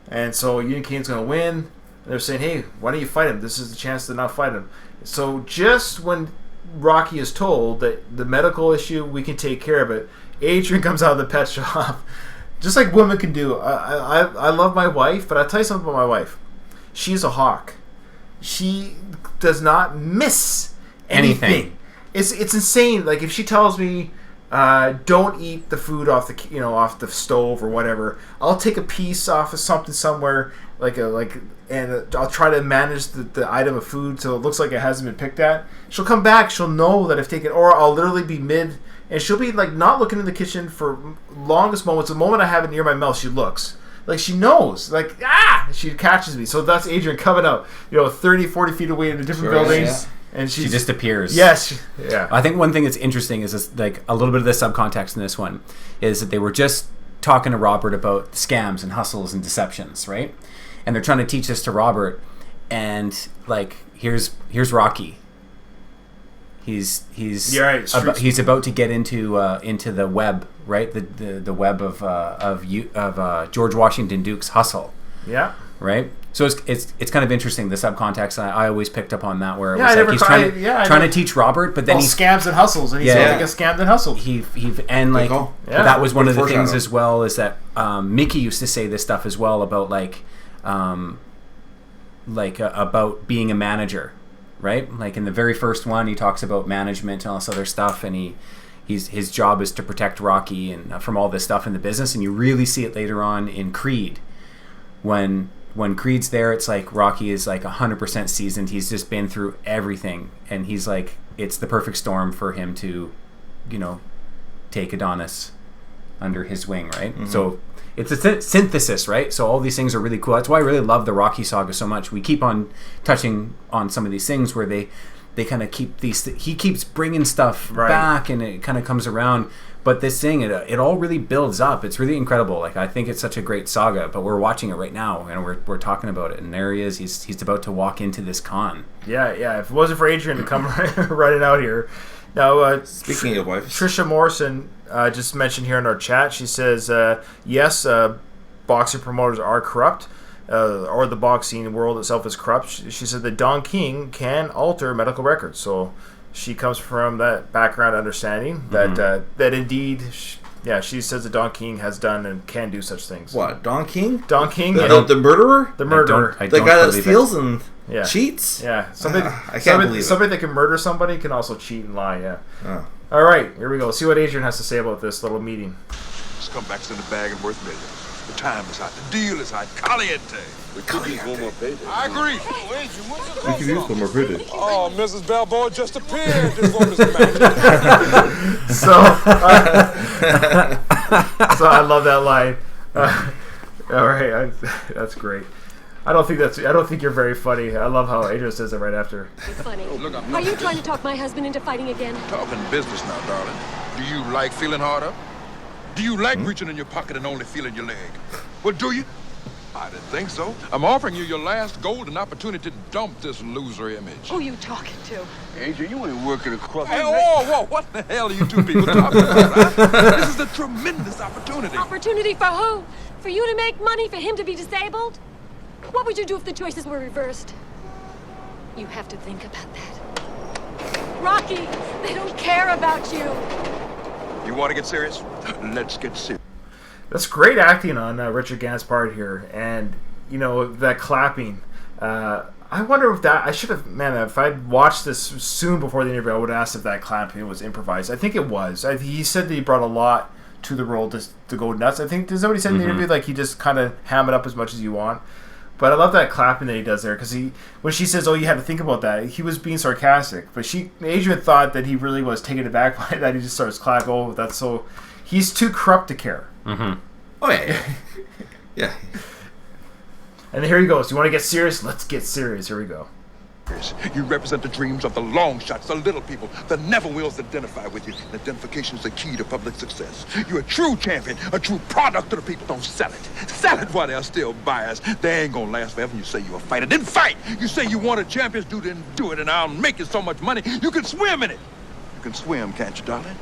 And so Union Kane's going to win. And they're saying, hey, why don't you fight him? This is the chance to not fight him. So just when Rocky is told that the medical issue, we can take care of it, Adrian comes out of the pet shop. Just like women can do. I love my wife, but I'll tell you something about my wife. She's a hawk. She does not miss anything. It's insane. Like if she tells me Don't eat the food off the stove or whatever. I'll take a piece off of something somewhere, and I'll try to manage the item of food so it looks like it hasn't been picked at. She'll come back. She'll know that I've taken, or I'll literally be mid, and she'll be like not looking in the kitchen for longest moments. The moment I have it near my mouth, she looks. Like she knows, she catches me. So that's Adrian coming out, 30, 40 feet away in a different building. Yeah. And she just appears. Yes. Yeah. I think one thing that's interesting is this, like a little bit of the subcontext in this one is that they were just talking to Robert about scams and hustles and deceptions, right? And they're trying to teach this to Robert, and like here's Rocky. He's about to get into the web, right? The web of George Washington Duke's hustle. Yeah. Right. So it's kind of interesting, the subcontext. I always picked up on that, where it was like he's trying to teach Robert, but then he scams and hustles, and he's going to get scammed and hustled. That was one of the things as well, is that Mickey used to say this stuff as well about about being a manager, right? Like in the very first one, he talks about management and all this other stuff, and his job is to protect Rocky and from all this stuff in the business, and you really see it later on in Creed when Creed's there. It's like Rocky is like 100% seasoned. He's just been through everything, and he's like, it's the perfect storm for him to, take Adonis under his wing, right? Mm-hmm. So it's a synthesis, right? So all these things are really cool. That's why I really love the Rocky saga so much. We keep on touching on some of these things where they kind of keep he keeps bringing stuff back, and it kind of comes around. But this thing, it all really builds up. It's really incredible. Like, I think it's such a great saga, but we're watching it right now, and we're talking about it. And there he is. He's about to walk into this con. Yeah. If it wasn't for Adrian to come running out here. Now, speaking of wives, Trisha Morrison just mentioned here in our chat. She says, yes, boxing promoters are corrupt, or the boxing world itself is corrupt. She said that Don King can alter medical records. So she comes from that background understanding that that indeed, she says that Don King has done and can do such things. What, Don King? Don King, the murderer? The murderer, the guy that steals and cheats. Yeah, I can't believe somebody that can murder somebody can also cheat and lie. Yeah. Oh. All right, here we go. See what Adrian has to say about this little meeting. Scumbags in the bag and worth millions. The time is hot. The deal is hot. Caliente. We could use one more payday. I agree. We could use one more payday. Oh, Mrs. Balboa just appeared. Just want to So I love that line. All right, that's great. I don't think you're very funny. I love how Adrian says it right after. Funny. Are you trying to talk my husband into fighting again? Talking business now, darling. Do you like feeling hard up? Do you like reaching in your pocket and only feeling your leg? Well, do you? I didn't think so. I'm offering you your last golden opportunity to dump this loser image. Who you talking to? Angel, you ain't working across the whoa, what the hell are you two people talking about? Huh? This is a tremendous opportunity. Opportunity for who? For you to make money, for him to be disabled? What would you do if the choices were reversed? You have to think about that. Rocky, they don't care about you. You want to get serious? Let's get serious. That's great acting on Richard Gant's part here, and that clapping. I wonder if that if I'd watched this soon before the interview, I would have asked if that clapping was improvised. I think it was. He said that he brought a lot to the role to go nuts. I think, is that what he said in the interview? Like, he just kind of ham it up as much as you want. But I love that clapping that he does there, because when she says, "Oh, you had to think about that," he was being sarcastic. But Adrian thought that he really was taken aback by that. He just starts clapping. Oh, that's so. He's too corrupt to care. Mm-hmm. Oh yeah, yeah. And here he goes. You want to get serious? Let's get serious. Here we go. You represent the dreams of the long shots, the little people, the never wills that identify with you. And identification is the key to public success. You're a true champion, a true product of the people. Don't sell it. Sell it while they're still buyers. They ain't gonna last forever. You say you're a fighter, then fight. You say you want a champion's due, then do it, and I'll make you so much money you can swim in it. You can swim, can't you, darling?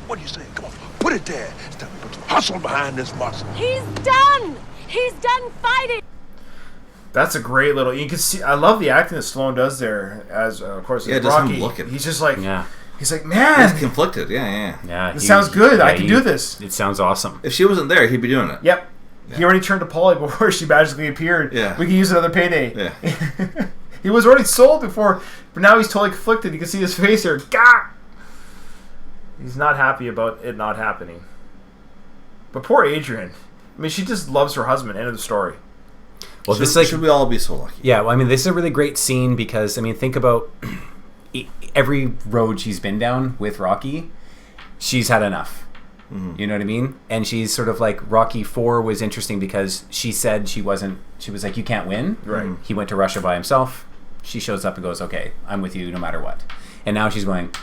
What do you say? Come on, put it there. It's time to put some hustle behind this muscle. He's done. He's done fighting. That's a great little. You can see. I love the acting that Stallone does there. As of course, just Rocky. him looking. He's just like, he's like, man, he's conflicted. Yeah. This sounds good. I can do this. It sounds awesome. If she wasn't there, he'd be doing it. Yep. Yeah. He already turned to Paulie before she magically appeared. Yeah. We can use another payday. Yeah. He was already sold before, but now he's totally conflicted. You can see his face here. Gah! He's not happy about it not happening. But poor Adrian. I mean, she just loves her husband. End of the story. Well, should we all be so lucky? Yeah, well, I mean, this is a really great scene because, I mean, think about every road she's been down with Rocky. She's had enough. Mm-hmm. You know what I mean? And she's sort of like, Rocky 4 was interesting because she said she was like, you can't win. Right. He went to Russia by himself. She shows up and goes, okay, I'm with you no matter what. And now she's going,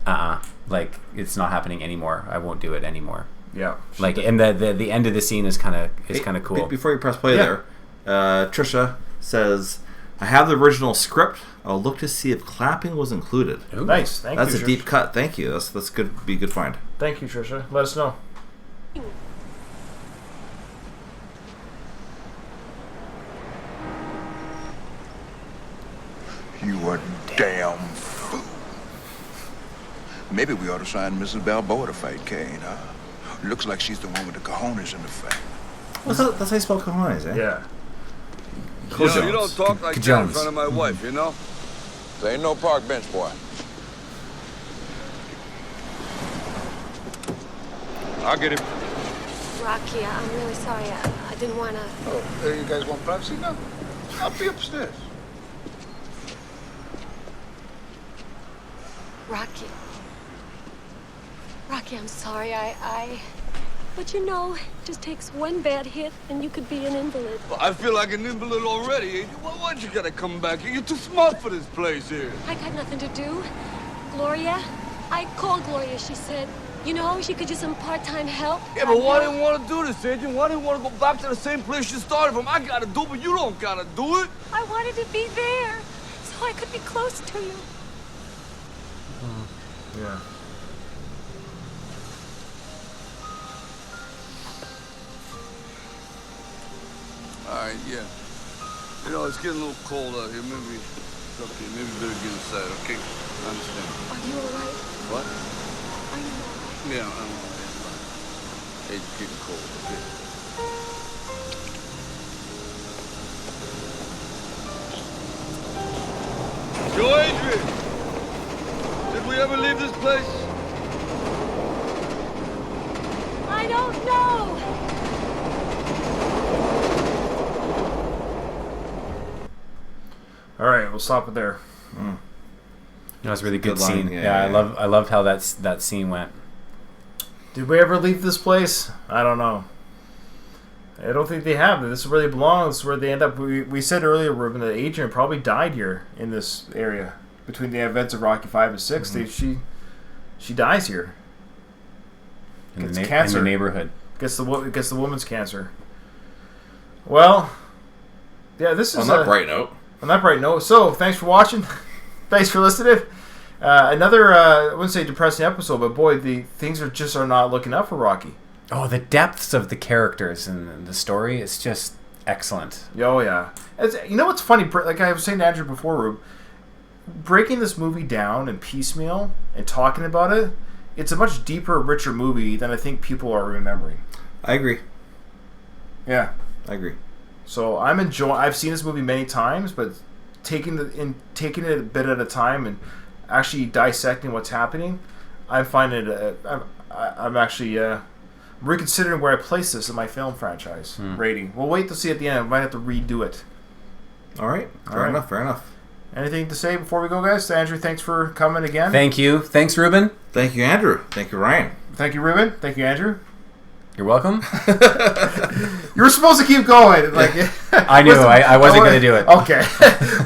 like, it's not happening anymore. I won't do it anymore. Yeah. Like, and the end of the scene is kind of cool. Before you press play there, Trisha says, I have the original script. I'll look to see if clapping was included. Ooh. Nice. Thank you, That's a deep cut. Thank you. That's good. Be a good find. Thank you, Trisha. Let us know. You a damn fool. Maybe we ought to sign Mrs. Balboa to fight Kane, huh? Looks like she's the one with the cojones in the fight. That's how you spell cojones, eh? Yeah. You don't talk like that in front of my wife, you know? There ain't no park bench, boy. I'll get him. Rocky, I'm really sorry. I didn't want to... Oh, you guys want privacy now? I'll be upstairs. Rocky, I'm sorry. But you know, it just takes one bad hit and you could be an invalid. Well, I feel like an invalid already. Why'd you gotta come back here? You're too smart for this place here. I got nothing to do. Gloria, I called Gloria. She said, you know, she could use some part-time help. Yeah, but why didn't you want to do this, Adrian? Why didn't you want to go back to the same place you started from? I gotta do it, but you don't gotta do it. I wanted to be there so I could be close to you. Yeah. All right, yeah. You know, it's getting a little cold out here. Maybe it's okay. Maybe we better get inside, okay? I understand. Are you all right? What? Are you all right? Yeah, I'm all right. Hey, it's getting cold, okay? Yo, Adrian! Did we ever leave this place? I don't know! All right, we'll stop it there. That was a really good line. scene. Yeah. I loved how that scene went. Did we ever leave this place? I don't know. I don't think they have. This is where they belong. This is where they end up. We said earlier, Ruben, that Adrian probably died here in this area between the events of Rocky 5 and 6. Mm-hmm. She dies here. Gets cancer in the neighborhood. Gets the woman's cancer. Well, yeah. This is on that bright note. On that bright note. So, thanks for watching. Thanks for listening. Another, I wouldn't say depressing episode, but boy, the things are not looking up for Rocky. Oh, the depths of the characters and the story is just excellent. Oh, yeah. You know what's funny? Like I was saying to Andrew before, Rube, breaking this movie down and piecemeal and talking about it, it's a much deeper, richer movie than I think people are remembering. I agree. Yeah. I agree. So I'm enjoying. I've seen this movie many times, but taking it a bit at a time and actually dissecting what's happening, I'm finding it. I'm actually reconsidering where I place this in my film franchise rating. We'll wait to see at the end. I might have to redo it. All right. Fair enough. Anything to say before we go, guys? Andrew, thanks for coming again. Thank you. Thanks, Ruben. Thank you, Andrew. Thank you, Ryan. Thank you, Ruben. Thank you, Andrew. You're welcome. You were supposed to keep going. Like I knew I wasn't going to do it. Okay.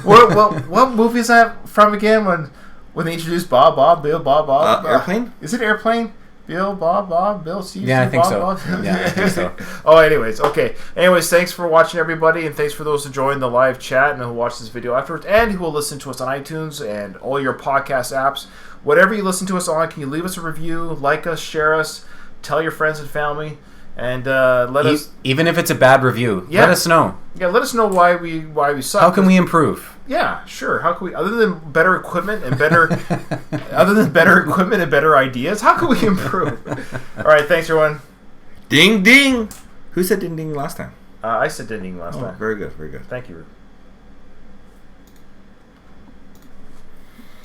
What movie is that from again? When they introduced Bob, Bill, Bob. Airplane? Is it Airplane? Bill, Bob, Bill, Steve. Yeah, I think so. Bob. Yeah, I think so. Oh, anyways, okay. Anyways, thanks for watching, everybody, and thanks for those who joined the live chat and who watched this video afterwards, and who will listen to us on iTunes and all your podcast apps. Whatever you listen to us on, can you leave us a review, like us, share us, tell your friends and family, and let us. Even if it's a bad review, let us know. Yeah, let us know why we suck. How can we improve? Yeah, sure. How can we, other than better equipment and better ideas, how can we improve? All right, thanks everyone. Ding ding. Who said ding ding last time? I said ding ding last time. Very good. Thank you.